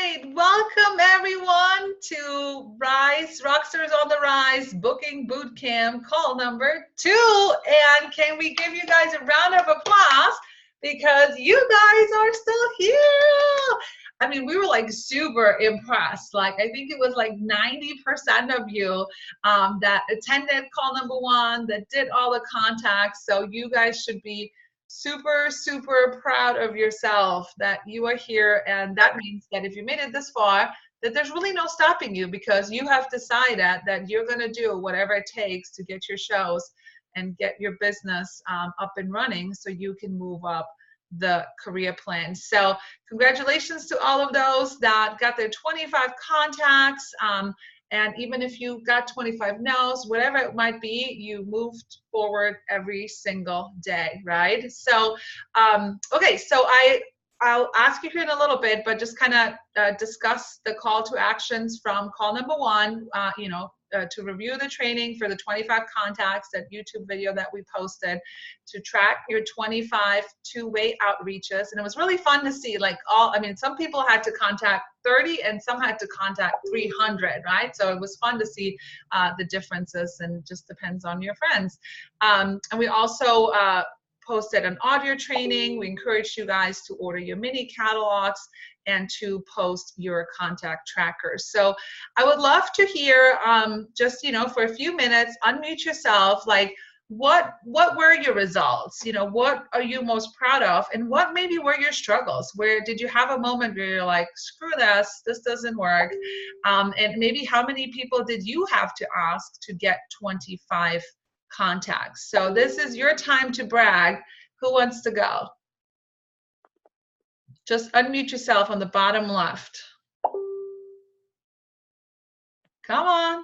right, welcome everyone to Rise, Rockstars on the Rise Booking Bootcamp call number 2. And can we give you guys a round of applause because you guys are still here. I mean, we were like super impressed. Like, I think it was like 90% of you that attended call number 1, that did all the contacts. So you guys should be super proud of yourself that you are here, and that means that if you made it this far, that there's really no stopping you, because you have decided that you're going to do whatever it takes to get your shows and get your business up and running so you can move up the career plan. So congratulations to all of those that got their 25 contacts. And even if you got 25 no's, whatever it might be, you moved forward every single day, right? So, okay, so I'll ask you here in a little bit, but just kind of discuss the call to actions from call number 1, to review the training for the 25 contacts, that YouTube video that we posted, to track your 25 two-way outreaches. And it was really fun to see, like, some people had to contact 30 and some had to contact 300, right? So it was fun to see the differences, and just depends on your friends. And we also posted an audio training. We encourage you guys to order your mini catalogs and to post your contact trackers. So I would love to hear, just, for a few minutes, unmute yourself, like, what were your results? What are you most proud of? And what maybe were your struggles? Where did you have a moment where you're like, screw this doesn't work? And maybe how many people did you have to ask to get 25 contacts? So this is your time to brag. Who wants to go? Just unmute yourself on the bottom left. Come on.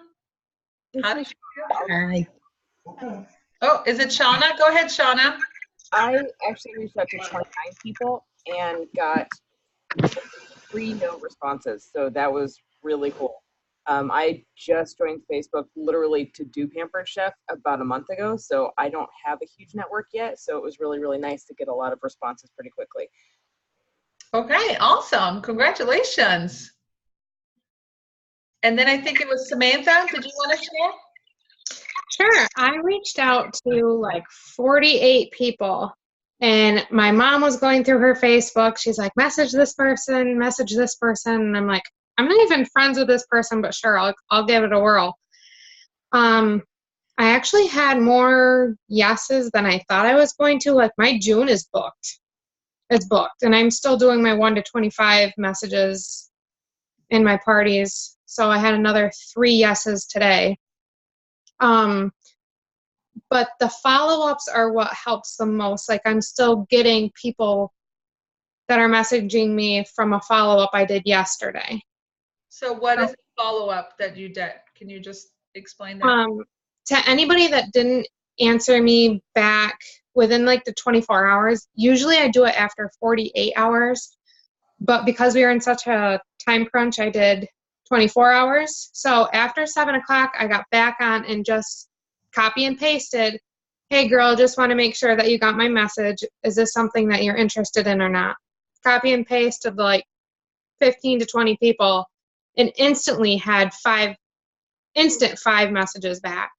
How did you feel? Hi. Oh, is it Shauna? Go ahead, Shauna. I actually reached out to 29 people and got 3 no responses, so that was really cool. I just joined Facebook literally to do Pampered Chef about a month ago, so I don't have a huge network yet, so it was really nice to get a lot of responses pretty quickly. Okay, awesome. Congratulations. And then I think it was Samantha. Did you want to share? Sure. I reached out to like 48 people, and my mom was going through her Facebook. She's like, message this person. And I'm like, I'm not even friends with this person, but sure, I'll give it a whirl. I actually had more yeses than I thought I was going to. Like, my June is booked. It's booked, and I'm still doing my 1 to 25 messages in my parties. So I had another 3 yeses today. But the follow-ups are what helps the most. Like, I'm still getting people that are messaging me from a follow-up I did yesterday. So what is the follow-up that you did? Can you just explain that? To anybody that didn't answer me back within like the 24 hours, usually I do it after 48 hours. But because we were in such a time crunch, I did 24 hours. So after 7 o'clock, I got back on and just copy and pasted, hey girl, just want to make sure that you got my message. Is this something that you're interested in or not? Copy and pasted like 15 to 20 people, and instantly had 5 messages back.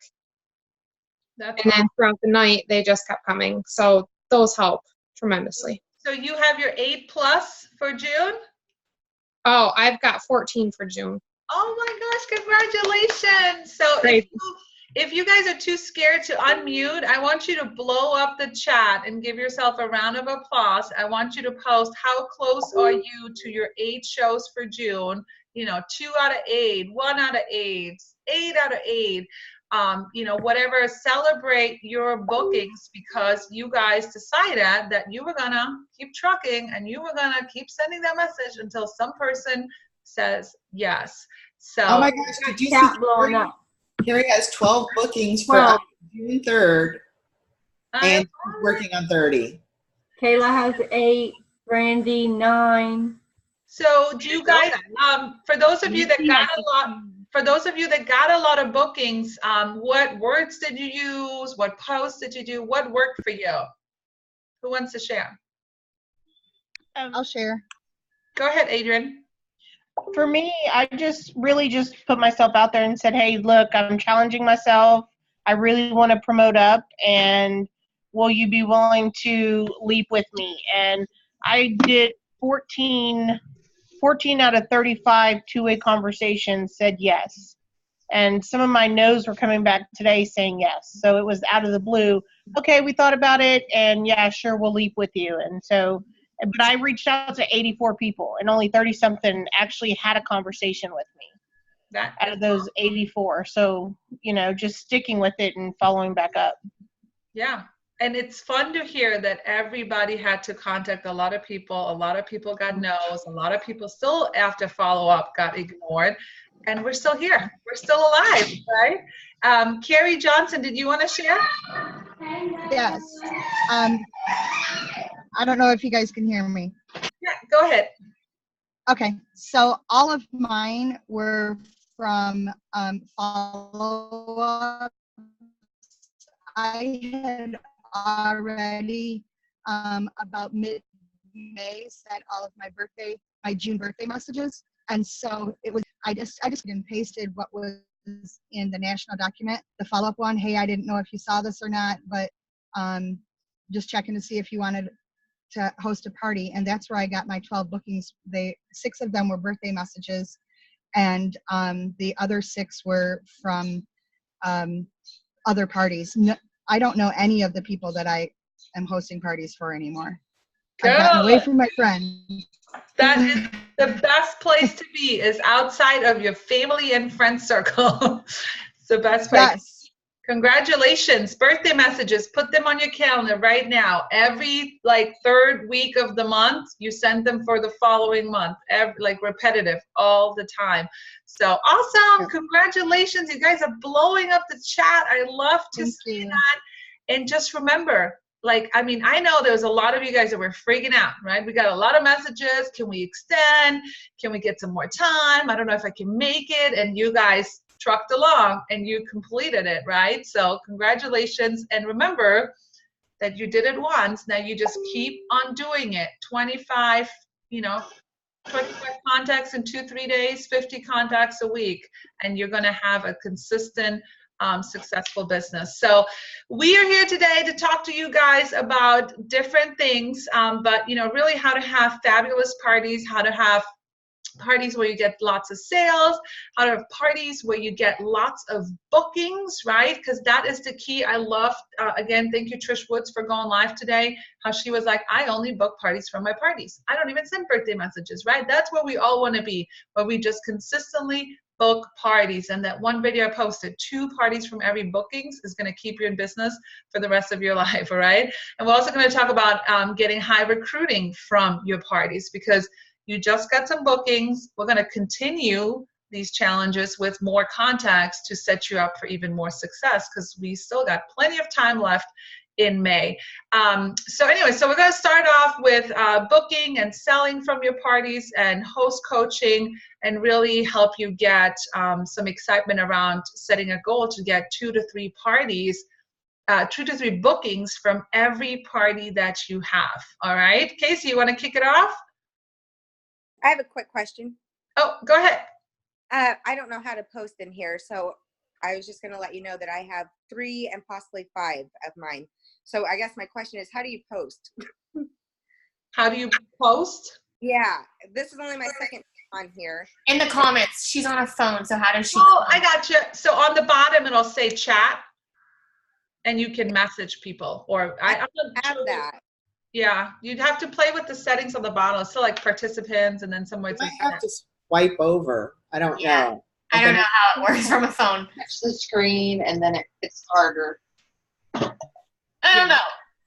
And then throughout the night, they just kept coming. So those help tremendously. So you have your 8+ for June? Oh, I've got 14 for June. Oh my gosh, congratulations. So if you guys are too scared to unmute, I want you to blow up the chat and give yourself a round of applause. I want you to post, how close are you to your 8 shows for June? 2 out of 8, 1 out of 8, 8 out of 8. Whatever, celebrate your bookings, because you guys decided that you were gonna keep trucking and you were gonna keep sending that message until some person says yes. So, oh my gosh, did you see Carrie has 12 bookings for June 3rd, and she's working on 30. Kayla has 8, Brandy 9. So do you guys, for those of you that got a lot of bookings, what words did you use? What posts did you do? What worked for you? Who wants to share? I'll share. Go ahead, Adrian. For me, I just really just put myself out there and said, hey, look, I'm challenging myself. I really want to promote up, and will you be willing to leap with me? And I did 14 out of 35 two-way conversations said yes. And some of my no's were coming back today saying yes. So it was out of the blue. Okay, we thought about it, and yeah, sure, we'll leap with you. And so, but I reached out to 84 people, and only 30-something actually had a conversation with me out of those 84. So, you know, just sticking with it and following back up. Yeah. And it's fun to hear that everybody had to contact a lot of people. A lot of people got no's. A lot of people still, after follow up, got ignored. And we're still here. We're still alive, right? Carrie Johnson, did you want to share? Yes. I don't know if you guys can hear me. Yeah, go ahead. Okay. So all of mine were from follow-up. I had already about mid-May sent all of my June birthday messages, and so it was I just and pasted what was in the national document, the follow-up one. Hey, I didn't know if you saw this or not, but just checking to see if you wanted to host a party, and that's where I got my 12 bookings. 6 of them were birthday messages, and the other 6 were from other parties. No, I don't know any of the people that I am hosting parties for anymore. I've gotten away from my friends. That is the best place to be, is outside of your family and friend circle. It's the best place. Yes. Congratulations. Birthday messages, put them on your calendar right now. Every third week of the month, you send them for the following month, repetitive all the time. So awesome. Congratulations. You guys are blowing up the chat. I love to see that. And just remember, I know there was a lot of you guys that were freaking out, right? We got a lot of messages. Can we extend? Can we get some more time? I don't know if I can make it. And you guys trucked along and you completed it, right? So congratulations. And remember that you did it once. Now you just keep on doing it. 25 contacts in 2-3 days, 50 contacts a week, and you're going to have a consistent successful business. So we are here today to talk to you guys about different things, but really how to have fabulous parties, how to have parties where you get lots of sales, how to have parties where you get lots of bookings, right? Because that is the key. I love, again, thank you, Trish Woods, for going live today, how she was like, I only book parties from my parties. I don't even send birthday messages, right? That's where we all want to be, where we just consistently book parties. And that one video I posted, 2 parties from every bookings is going to keep you in business for the rest of your life, all right? And we're also going to talk about getting high recruiting from your parties, because you just got some bookings. We're going to continue these challenges with more contacts to set you up for even more success, because we still got plenty of time left in May. So we're going to start off with booking and selling from your parties and host coaching, and really help you get some excitement around setting a goal to get 2 to 3 parties, 2 to 3 bookings from every party that you have. All right, Casey, you want to kick it off? I have a quick question. Oh, go ahead. I don't know how to post in here, so I was just going to let you know that I have 3 and possibly 5 of mine. So I guess my question is, how do you post? How do you post? Yeah, this is only my second on here. In the comments. She's on her phone, so how does she? Oh, I got you. So on the bottom, it'll say chat, and you can message people. Or I'm not have sure. that. Yeah, you'd have to play with the settings on the bottom. It's still like participants, and then somewhere. I have to swipe over. I don't know. I don't know how it works from a phone. Touch the screen, and then it's harder. I don't know.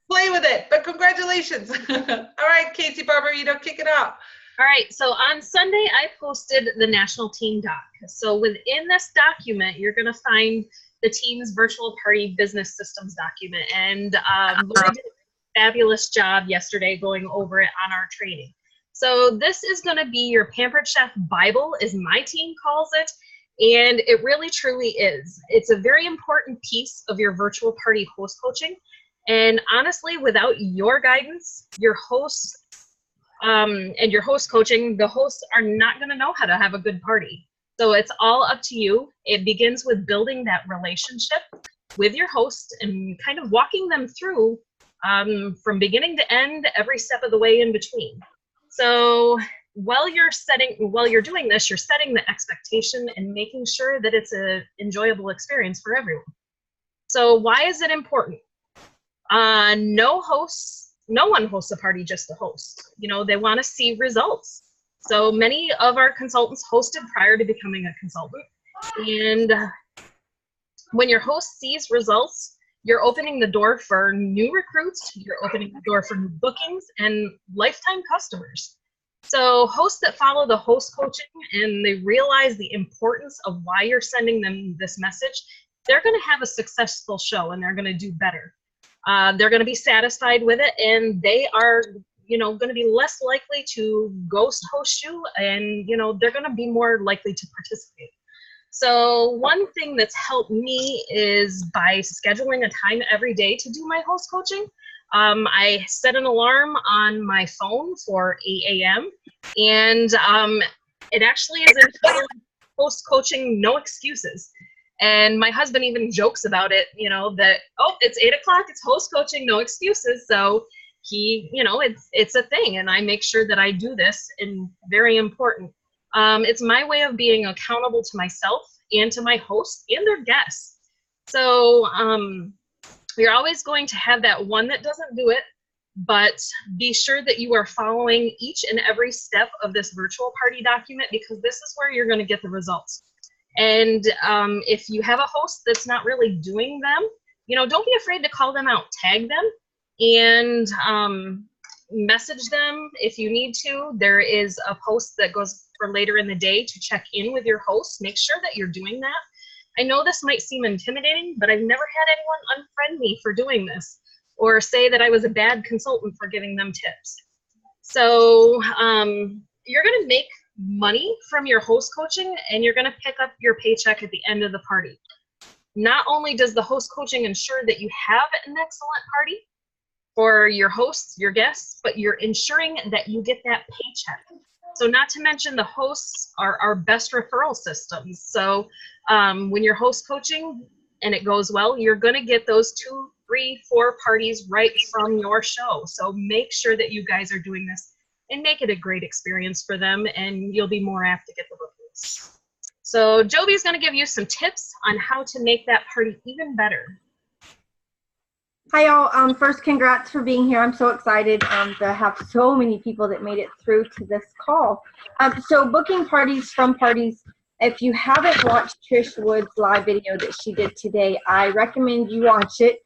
Play with it, but congratulations. All right, Casey Barbarito, kick it off. All right, so on Sunday, I posted the National Team Doc. So within this document, you're going to find the team's virtual party business systems document. And Lori did a fabulous job yesterday going over it on our training. So this is going to be your Pampered Chef Bible, as my team calls it. And it really, truly is. It's a very important piece of your virtual party host coaching. And honestly, without your guidance, your hosts and you're host coaching, the hosts are not going to know how to have a good party. So it's all up to you. It begins with building that relationship with your host and kind of walking them through from beginning to end, every step of the way in between. So while you're doing this, you're setting the expectation and making sure that it's an enjoyable experience for everyone. So why is it important? No one hosts a party just to host. You know, they want to see results. So many of our consultants hosted prior to becoming a consultant. And when your host sees results, you're opening the door for new recruits, you're opening the door for new bookings and lifetime customers. So hosts that follow the host coaching and they realize the importance of why you're sending them this message, they're going to have a successful show and they're going to do better. They're going to be satisfied with it, and they are, you know, going to be less likely to ghost host you, and, you know, they're going to be more likely to participate. So one thing that's helped me is by scheduling a time every day to do my host coaching. I set an alarm on my phone for 8 a.m. and it actually is entitled Host Coaching No Excuses. And my husband even jokes about it, you know, that, oh, it's 8 o'clock, it's host coaching, no excuses. So he, you know, it's a thing. And I make sure that I do this, and very important. It's my way of being accountable to myself and to my host and their guests. So you're always going to have that one that doesn't do it, but be sure that you are following each and every step of this virtual party document, because this is where you're going to get the results. And if you have a host that's not really doing them, you know, don't be afraid to call them out, tag them, and message them if you need to. There is a post that goes for later in the day to check in with your host. Make sure that you're doing that. I know this might seem intimidating, but I've never had anyone unfriend me for doing this or say that I was a bad consultant for giving them tips. So you're going to make money from your host coaching, and you're going to pick up your paycheck at the end of the party. Not only does the host coaching ensure that you have an excellent party for your hosts, your guests, but you're ensuring that you get that paycheck. So not to mention the hosts are our best referral systems. So when you're host coaching and it goes well, you're going to get those 2, 3, 4 parties right from your show. So make sure that you guys are doing this and make it a great experience for them, and you'll be more apt to get the bookings. So Jovi's going to give you some tips on how to make that party even better. Hi, y'all. First, congrats for being here. I'm so excited to have so many people that made it through to this call. So booking parties from parties, if you haven't watched Trish Wood's live video that she did today, I recommend you watch it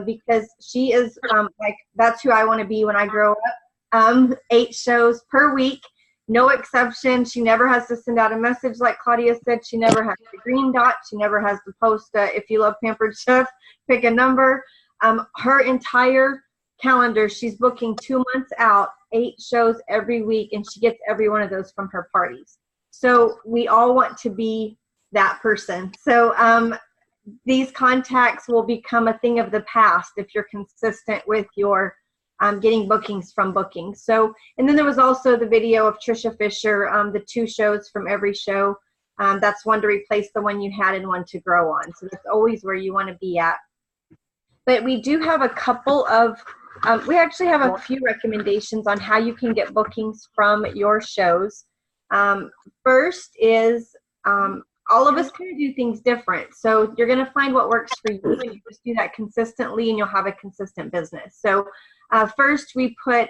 because she is like, that's who I want to be when I grow up. 8 shows per week, no exception. She never has to send out a message like Claudia said. She never has the green dot. She never has to post if you love Pampered Chef, pick a number. Her entire calendar, she's booking 2 months out, 8 shows every week, and she gets every one of those from her parties. So we all want to be that person. So these contacts will become a thing of the past if you're consistent with your getting bookings from bookings. So, and then there was also the video of Trisha Fisher, the 2 shows from every show. That's one to replace the one you had and one to grow on. So that's always where you want to be at. But we do have a couple of, we actually have a few recommendations on how you can get bookings from your shows. First is all of us kind of do things different. So you're going to find what works for you, and you just do that consistently, and you'll have a consistent business. So first, we put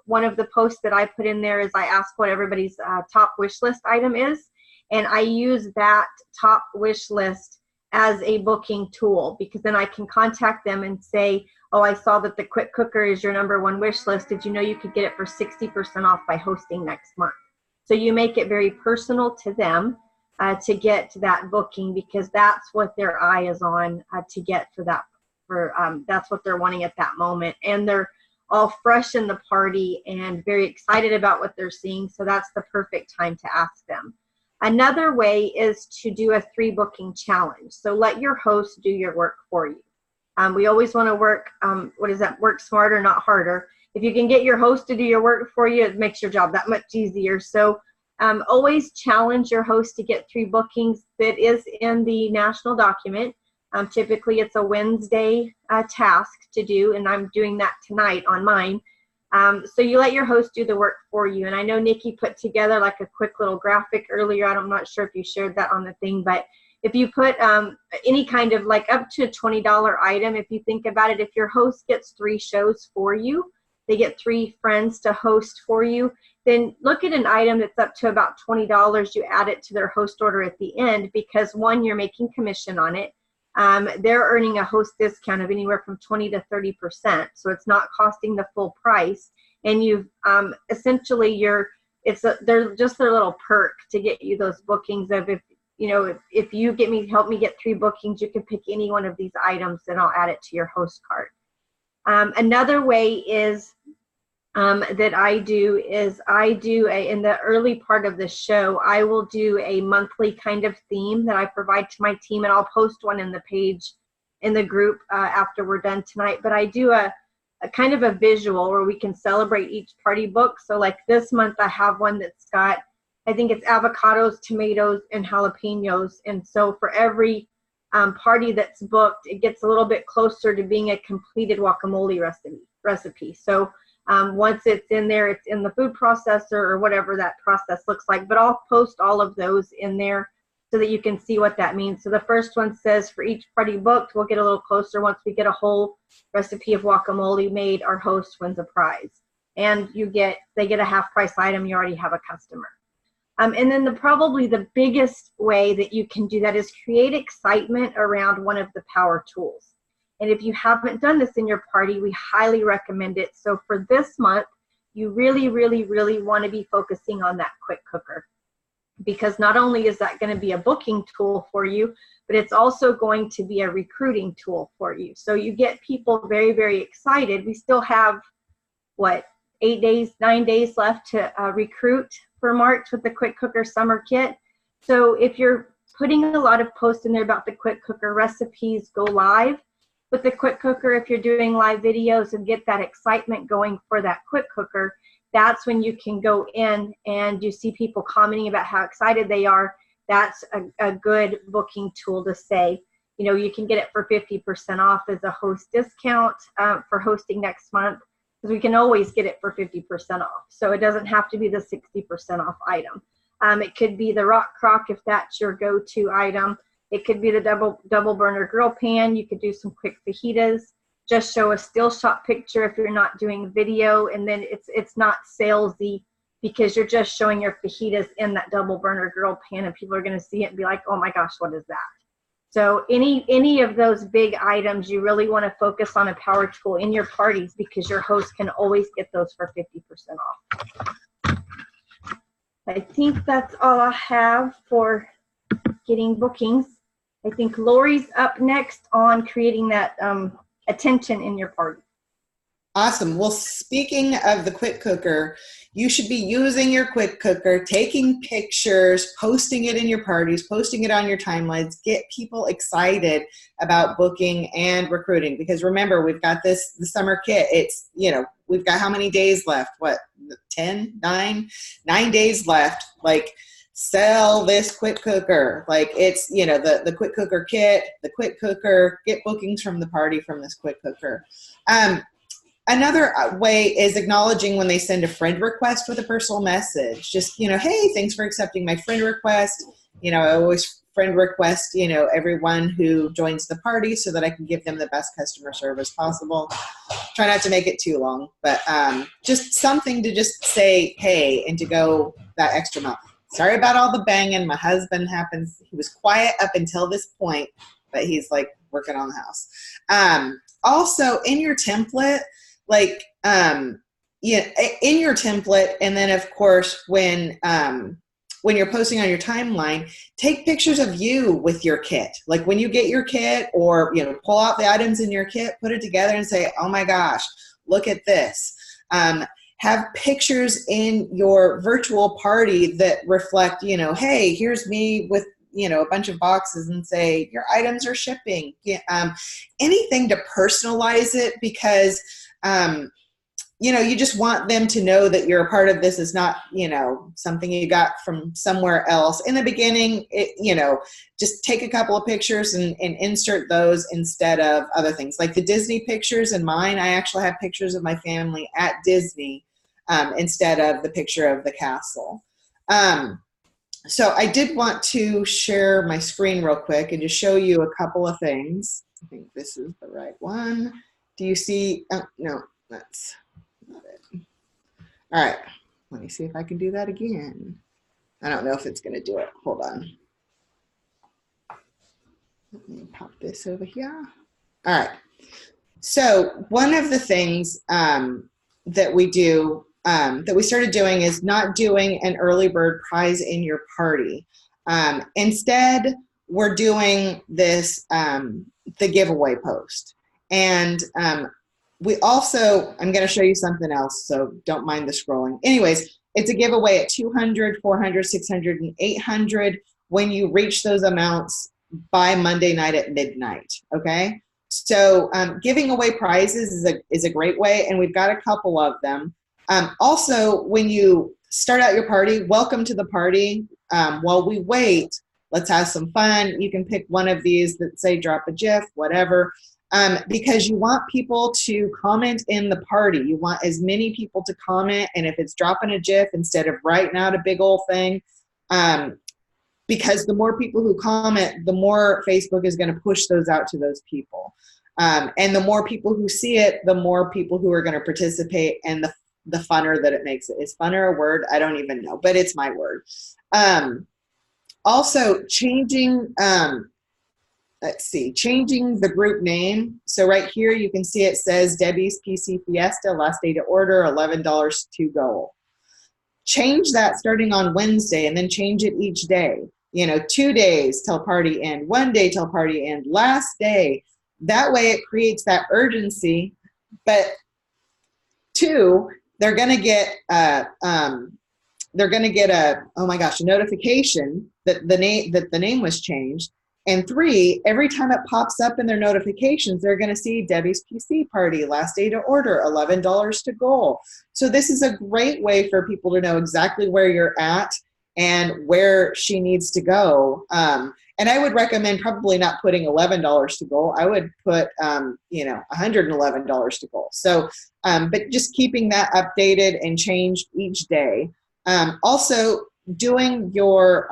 one of the posts that I put in there is I ask what everybody's top wish list item is, and I use that top wish list as a booking tool, because then I can contact them and say, oh, I saw that the quick cooker is your #1 wish list. Did you know you could get it for 60% off by hosting next month? So you make it very personal to them to get that booking, because that's what their eye is on to get for that. That's what they're wanting at that moment. And they're all fresh in the party and very excited about what they're seeing. So that's the perfect time to ask them. Another way is to do a 3 booking challenge. So let your host do your work for you. We always want to work, work smarter, not harder. if you can get your host to do your work for you, it makes your job that much easier. So always challenge your host to get 3 bookings. That is in the national document. Typically it's a Wednesday task to do, and I'm doing that tonight on mine. So you let your host do the work for you. And I know Nikki put together like a quick little graphic earlier. I'm not sure if you shared that on the thing, but if you put any kind of like up to a $20 item, if you think about it, if your host gets 3 shows for you, they get 3 friends to host for you, then look at an item that's up to about $20. You add it to their host order at the end, because 1, you're making commission on it. They're earning a host discount of anywhere from 20 to 30%. So it's not costing the full price. And you've essentially they're just their little perk to get you those bookings of, if you help me get 3 bookings, you can pick any one of these items and I'll add it to your host card. Another way is that I do in the early part of the show, I will do a monthly kind of theme that I provide to my team, and I'll post one in the page in the group after we're done tonight. But I do a kind of a visual where we can celebrate each party book. So like this month I have one that's got, I think it's avocados, tomatoes, and jalapenos. And so for every party that's booked, it gets a little bit closer to being a completed guacamole recipe. So once it's in there, it's in the food processor or whatever that process looks like. But I'll post all of those in there so that you can see what that means. So the first one says, for each party booked, we'll get a little closer. Once we get a whole recipe of guacamole made, our host wins a prize. And they get a half price item. You already have a customer. And then probably the biggest way that you can do that is create excitement around one of the power tools. And if you haven't done this in your party, we highly recommend it. So for this month, you really, really, really want to be focusing on that quick cooker, because not only is that going to be a booking tool for you, but it's also going to be a recruiting tool for you. So you get people very, very excited. We still have, 9 days left to recruit for March with the Quick Cooker Summer Kit. So if you're putting a lot of posts in there about the Quick Cooker recipes, go live with the Quick Cooker. If you're doing live videos and get that excitement going for that Quick Cooker, that's when you can go in and you see people commenting about how excited they are. That's a good booking tool to say, you can get it for 50% off as a host discount for hosting next month, because we can always get it for 50% off. So it doesn't have to be the 60% off item. It could be the Rock Crock if that's your go-to item. It could be the double burner grill pan. You could do some quick fajitas. Just show a still shot picture if you're not doing video, and then it's not salesy because you're just showing your fajitas in that double burner grill pan, and people are going to see it and be like, oh my gosh, what is that? So any of those big items, you really want to focus on a power tool in your parties, because your host can always get those for 50% off. I think that's all I have for getting bookings. I think Lori's up next on creating that attention in your party. Awesome. Well, speaking of the Quick Cooker, you should be using your Quick Cooker, taking pictures, posting it in your parties, posting it on your timelines, get people excited about booking and recruiting. Because remember, we've got the summer kit. It's, we've got how many days left? 9 days left. Sell this Quick Cooker. It's, the Quick Cooker kit, the Quick Cooker, get bookings from the party from this Quick Cooker. Another way is acknowledging when they send a friend request with a personal message. Just, hey, thanks for accepting my friend request. I always friend request, everyone who joins the party so that I can give them the best customer service possible. Try not to make it too long, but just something to just say, hey, and to go that extra mile. Sorry about all the banging. My husband he was quiet up until this point, but he's working on the house. Also in your template, in your template, and then of course when you're posting on your timeline, take pictures of you with your kit. When you get your kit, or pull out the items in your kit, put it together and say, oh my gosh, look at this. Have pictures in your virtual party that reflect, hey, here's me with a bunch of boxes, and say your items are shipping. Anything to personalize it, because you just want them to know that you're a part of this. It's not, something you got from somewhere else. In the beginning, just take a couple of pictures and insert those instead of other things. Like the Disney pictures in mine, I actually have pictures of my family at Disney instead of the picture of the castle. So I did want to share my screen real quick and just show you a couple of things. I think this is the right one. Do you see? Oh, no, that's not it. All right, let me see if I can do that again. I don't know if it's going to do it. Hold on. Let me pop this over here. All right. So one of the things that we do, that we started doing, is not doing an early bird prize in your party. Instead, we're doing this, the giveaway post. And we also, I'm going to show you something else, so don't mind the scrolling. Anyways, it's a giveaway at 200, 400, 600, and 800 when you reach those amounts by Monday night at midnight, okay? So giving away prizes is a great way, and we've got a couple of them. Also, when you start out your party, welcome to the party. While we wait, let's have some fun. You can pick one of these that say drop a GIF, whatever, because you want people to comment in the party. You want as many people to comment, and if it's dropping a GIF instead of writing out a big old thing, because the more people who comment, the more Facebook is going to push those out to those people. And the more people who see it, the more people who are going to participate, and the funner that it makes it. Is funner a word? I don't even know, but it's my word. Also, changing, changing the group name. So right here, you can see it says Debbie's PC Fiesta, last day to order, $11 to go. Change that starting on Wednesday, and then change it each day. 2 days till party end, 1 day till party end, last day. That way it creates that urgency. But 2, they're going to get a oh my gosh, a notification that the name was changed. And 3, every time it pops up in their notifications, they're going to see Debbie's PC party, last day to order, $11 to goal. So this is a great way for people to know exactly where you're at and where she needs to go. And I would recommend probably not putting $11 to goal. I would put, $111 to goal. So, but just keeping that updated and changed each day. Also doing your,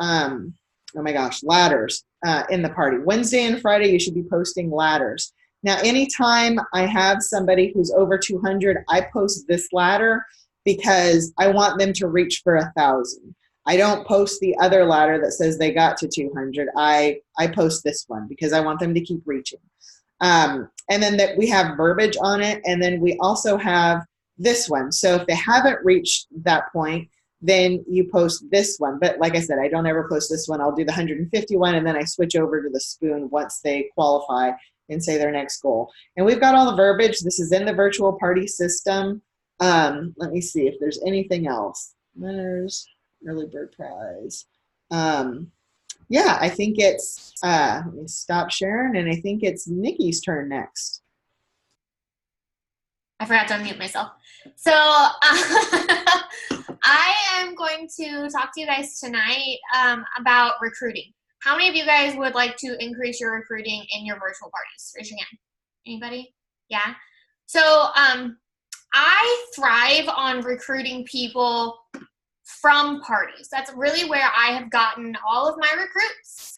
ladders in the party. Wednesday and Friday, you should be posting ladders. Now, anytime I have somebody who's over 200, I post this ladder because I want them to reach for 1,000. I don't post the other ladder that says they got to 200. I post this one because I want them to keep reaching. And then that we have verbiage on it. And then we also have this one. So if they haven't reached that point, then you post this one. But like I said, I don't ever post this one. I'll do the 151, and then I switch over to the spoon once they qualify and say their next goal. And we've got all the verbiage. This is in the virtual party system. Let me see if there's anything else. There's early bird prize. Yeah, I think it's, let me stop sharing, and I think it's Nikki's turn next. I forgot to unmute myself. So I am going to talk to you guys tonight about recruiting. How many of you guys would like to increase your recruiting in your virtual parties? Raise your hand. Anybody? Yeah? So I thrive on recruiting people from parties. That's really where I have gotten all of my recruits.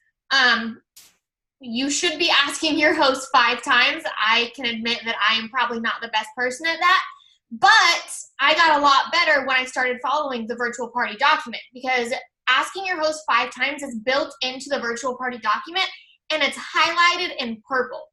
You should be asking your host 5 times. I can admit that I am probably not the best person at that, but I got a lot better when I started following the virtual party document, because asking your host 5 times is built into the virtual party document and it's highlighted in purple.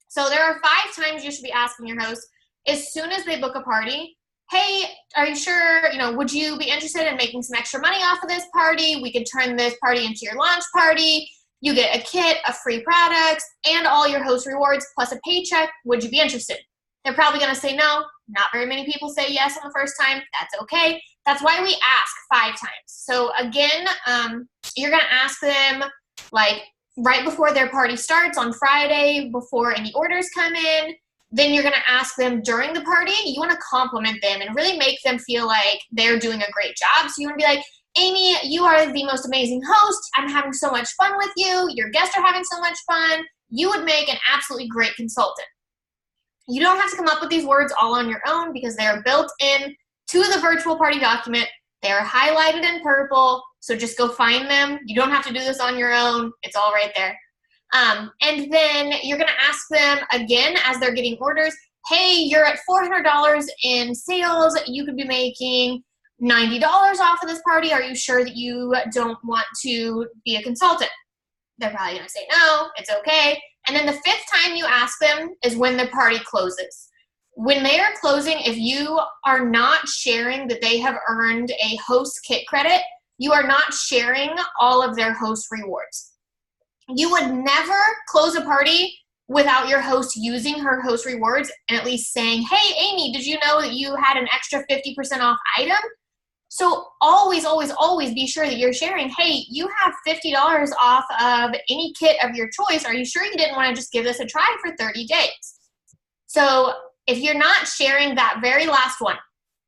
So there are 5 times you should be asking your host as soon as they book a party. Hey, are you sure, would you be interested in making some extra money off of this party? We could turn this party into your launch party. You get a kit, a free products, and all your host rewards plus a paycheck. Would you be interested? They're probably going to say no. Not very many people say yes on the first time. That's okay. That's why we ask 5 times. So again, you're going to ask them like right before their party starts on Friday, before any orders come in. then you're going to ask them during the party. You want to compliment them and really make them feel like they're doing a great job. So you want to be like, Amy, you are the most amazing host. I'm having so much fun with you. Your guests are having so much fun. You would make an absolutely great consultant. You don't have to come up with these words all on your own because they are built in to the virtual party document. They are highlighted in purple, so just go find them. You don't have to do this on your own. It's all right there. And then you're going to ask them again as they're getting orders, hey, you're at $400 in sales. You could be making $90 off of this party. Are you sure that you don't want to be a consultant? They're probably going to say no, it's okay. And then the 5th time you ask them is when the party closes. When they are closing, if you are not sharing that they have earned a host kit credit, you are not sharing all of their host rewards. You would never close a party without your host using her host rewards and at least saying, hey, Amy, did you know that you had an extra 50% off item? So always, always, always be sure that you're sharing, hey, you have $50 off of any kit of your choice. Are you sure you didn't want to just give this a try for 30 days? So if you're not sharing that very last one,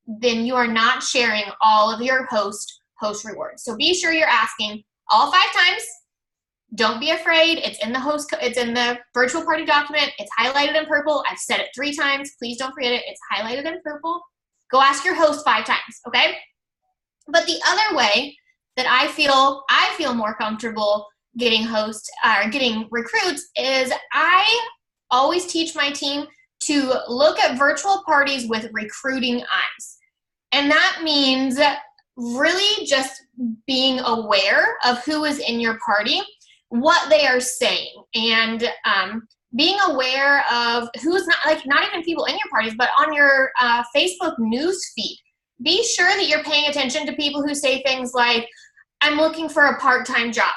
then you are not sharing all of your host rewards. So be sure you're asking all 5 times. Don't be afraid. It's in the virtual party document. It's highlighted in purple. I've said it 3 times. Please don't forget it. It's highlighted in purple. Go ask your host 5 times, okay? But the other way that I feel more comfortable getting getting recruits is I always teach my team to look at virtual parties with recruiting eyes. And that means really just being aware of who is in your party, what they are saying, and being aware of who's not even people in your parties, but on your Facebook news feed. Be sure that you're paying attention to people who say things like, I'm looking for a part-time job.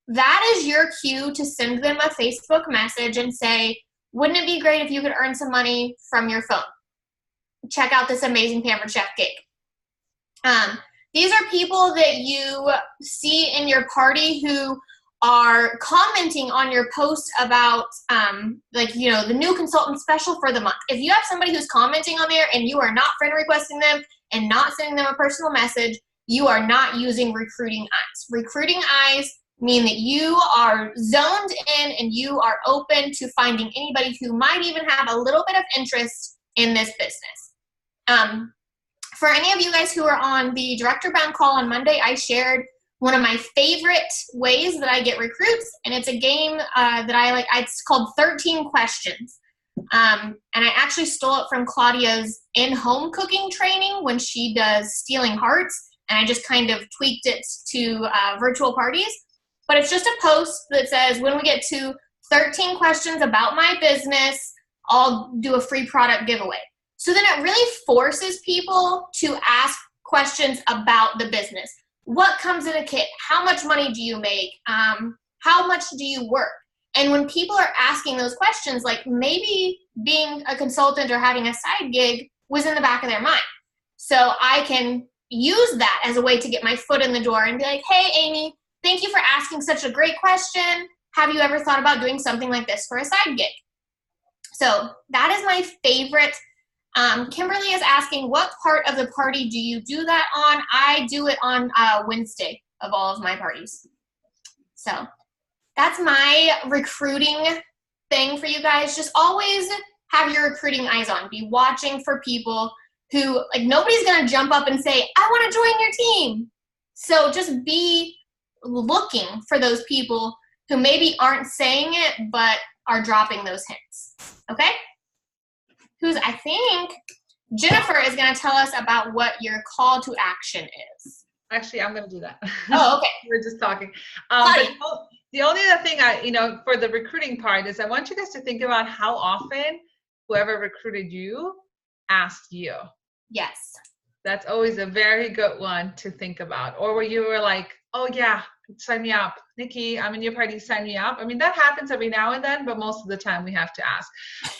That is your cue to send them a Facebook message and say, wouldn't it be great if you could earn some money from your phone? Check out this amazing Pampered Chef gig. These are people that you see in your party who are commenting on your post about the new consultant special for the month. If you have somebody who's commenting on there and you are not friend requesting them and not sending them a personal message, you are not using recruiting eyes. Recruiting eyes mean that you are zoned in and you are open to finding anybody who might even have a little bit of interest in this business. For any of you guys who are on the Director Bound call on Monday, I shared one of my favorite ways that I get recruits, and it's a game that I like. It's called 13 Questions. And I actually stole it from Claudia's in-home cooking training when she does Stealing Hearts, and I just kind of tweaked it to virtual parties. But it's just a post that says, when we get to 13 questions about my business, I'll do a free product giveaway. So then it really forces people to ask questions about the business. What comes in a kit? How much money do you make? How much do you work? And when people are asking those questions, like maybe being a consultant or having a side gig was in the back of their mind. So I can use that as a way to get my foot in the door and be like, hey, Amy, thank you for asking such a great question. Have you ever thought about doing something like this for a side gig? So that is my favorite. Kimberly is asking, what part of the party do you do that on? I do it on Wednesday of all of my parties. So that's my recruiting thing for you guys. Just always have your recruiting eyes on. Be watching for people who, like, nobody's going to jump up and say, I want to join your team. So just be looking for those people who maybe aren't saying it, but are dropping those hints. Okay? I think Jennifer is going to tell us about what your call to action is. Actually, I'm going to do that. Oh, okay. We're just talking. But the only other thing for the recruiting part is I want you guys to think about how often whoever recruited you asked you. Yes. That's always a very good one to think about. Or where you were like, oh yeah, sign me up. Nikki, I'm in your party, sign me up. I mean, that happens every now and then, but most of the time we have to ask.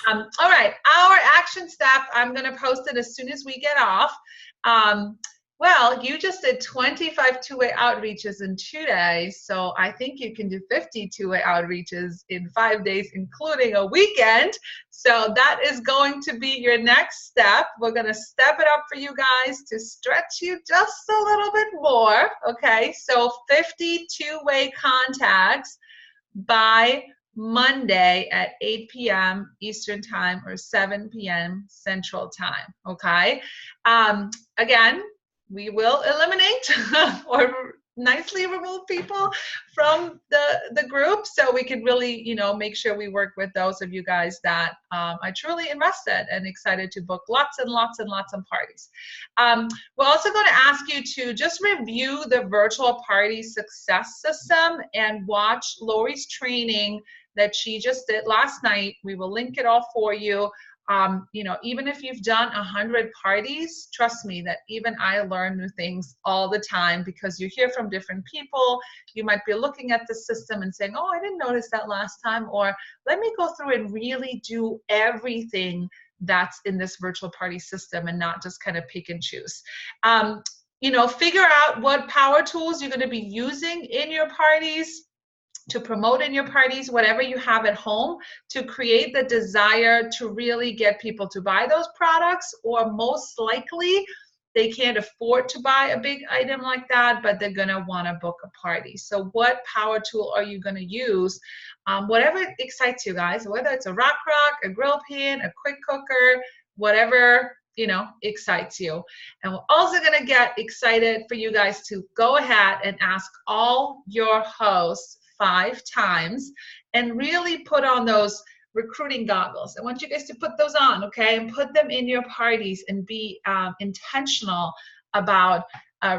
All right, our action step, I'm gonna post it as soon as we get off. Well, you just did 25 two-way outreaches in 2 days, so I think you can do 50 two-way outreaches in 5 days, including a weekend. So that is going to be your next step. We're going to step it up for you guys to stretch you just a little bit more, okay? So 50 two-way contacts by Monday at 8 p.m. Eastern Time or 7 p.m. Central Time, okay? Again, we will eliminate or nicely remove people from the group, so we can really, you know, make sure we work with those of you guys that are truly invested and excited to book lots and lots and lots of parties. We're also going to ask you to just review the virtual party success system and watch Lori's training that she just did last night. We will link it all for you. You know, even if you've done 100 parties, trust me that even I learn new things all the time, because you hear from different people. You might be looking at the system and saying, oh, I didn't notice that last time, or let me go through and really do everything that's in this virtual party system and not just kind of pick and choose. You know, figure out what power tools you're going to be using in your parties, to promote in your parties, whatever you have at home, to create the desire to really get people to buy those products, or most likely they can't afford to buy a big item like that, but they're gonna wanna book a party. So what power tool are you gonna use? Whatever excites you guys, whether it's a rock, a grill pan, a quick cooker, whatever, you know, excites you. And we're also gonna get excited for you guys to go ahead and ask all your hosts 5 times and really put on those recruiting goggles. I want you guys to put those on, okay, and put them in your parties and be intentional about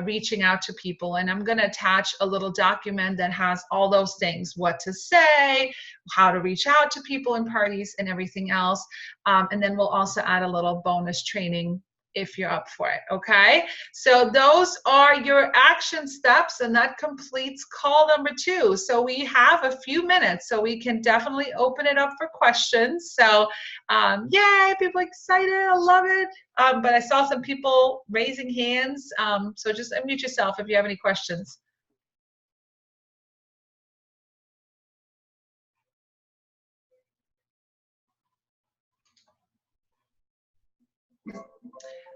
reaching out to people. And I'm going to attach a little document that has all those things: what to say, how to reach out to people in parties, and everything else. And then we'll also add a little bonus training if you're up for it, okay? So those are your action steps, and that completes call number 2. So we have a few minutes, so we can definitely open it up for questions. So yay, people excited, I love it. But I saw some people raising hands, so just unmute yourself if you have any questions.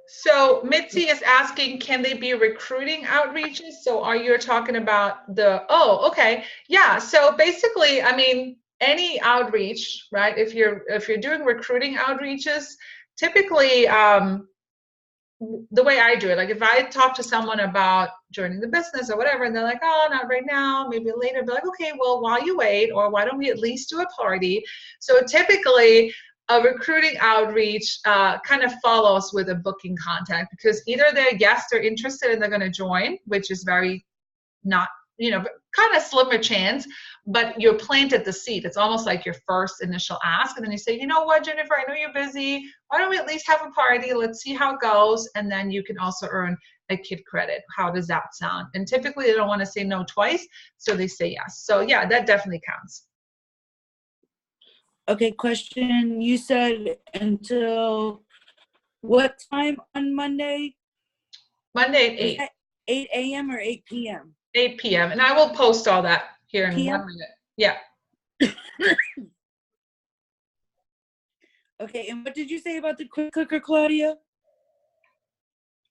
So Mitzi is asking, can they be recruiting outreaches? So are you talking about the, oh, okay. Yeah, so basically, I mean, any outreach, right? If you're doing recruiting outreaches, typically the way I do it, like if I talk to someone about joining the business or whatever, and they're like, oh, not right now, maybe later, be like, okay, well, while you wait, or why don't we at least do a party? So typically, a recruiting outreach kind of follows with a booking contact, because either they're, yes, they're interested and they're going to join, which is very not, you know, kind of slimmer chance, but you're planted the seed. It's almost like your first initial ask. And then you say, you know what, Jennifer, I know you're busy. Why don't we at least have a party? Let's see how it goes. And then you can also earn a kid credit. How does that sound? And typically they don't want to say no twice, so they say yes. So yeah, that definitely counts. Okay, question. You said until what time on Monday? Monday at 8. 8 a.m. or 8 p.m.? 8 p.m. And I will post all that here in 1 minute. Yeah. Okay, and what did you say about the quick cooker, Claudia?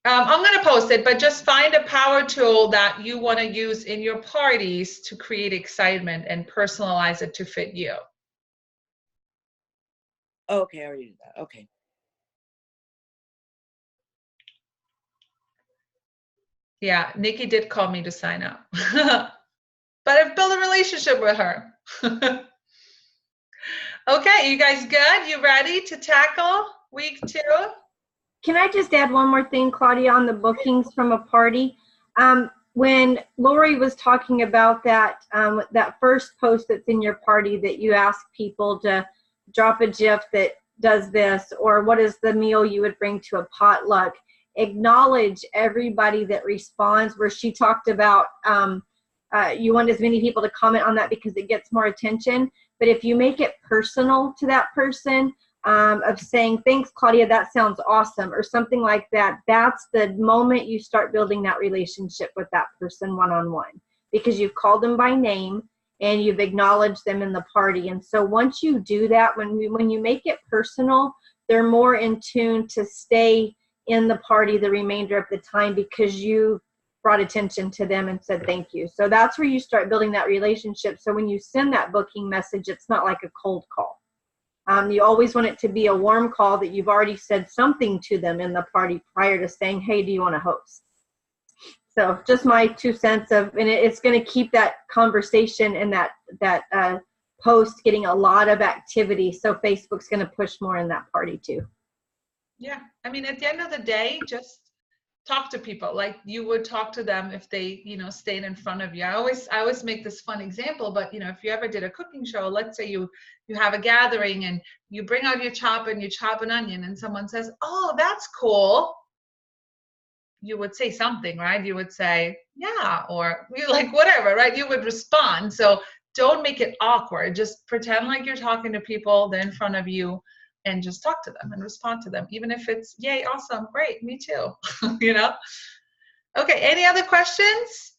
I'm going to post it, but just find a power tool that you want to use in your parties to create excitement and personalize it to fit you. Okay, I already did that. Okay. Yeah, Nikki did call me to sign up. But I've built a relationship with her. Okay, you guys good? You ready to tackle week 2? Can I just add one more thing, Claudia, on the bookings from a party? When Lori was talking about that, that first post that's in your party that you ask people to drop a GIF that does this, or what is the meal you would bring to a potluck, acknowledge everybody that responds, where she talked about you want as many people to comment on that because it gets more attention. But if you make it personal to that person, of saying, thanks, Claudia, that sounds awesome, or something like that. That's the moment you start building that relationship with that person one-on-one, because you've called them by name and you've acknowledged them in the party. And so once you do that, when you make it personal, they're more in tune to stay in the party the remainder of the time, because you brought attention to them and said thank you. So that's where you start building that relationship. So when you send that booking message, it's not like a cold call. You always want it to be a warm call that you've already said something to them in the party prior to saying, hey, do you want to host? So just my 2 cents of, and it's going to keep that conversation and that post getting a lot of activity. So Facebook's going to push more in that party too. Yeah, I mean, at the end of the day, just talk to people like you would talk to them if they, stayed in front of you. I always make this fun example, but if you ever did a cooking show, let's say you have a gathering and you bring out your chop and you chop an onion and someone says, oh, that's cool. You would say something, right? You would say, yeah, or you like whatever, right? You would respond. So don't make it awkward. Just pretend like you're talking to people, they're in front of you, and just talk to them and respond to them, even if it's, yay, awesome, great, me too, Okay, any other questions?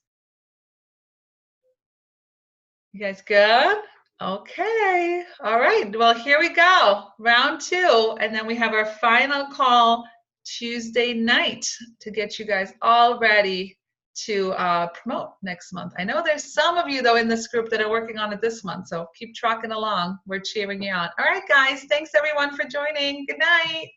You guys good? Okay, all right, well, here we go, round 2, and then we have our final call Tuesday night to get you guys all ready to promote next month. I know there's some of you, though, in this group that are working on it this month, so keep trucking along. We're cheering you on. All right, guys, thanks, everyone, for joining. Good night.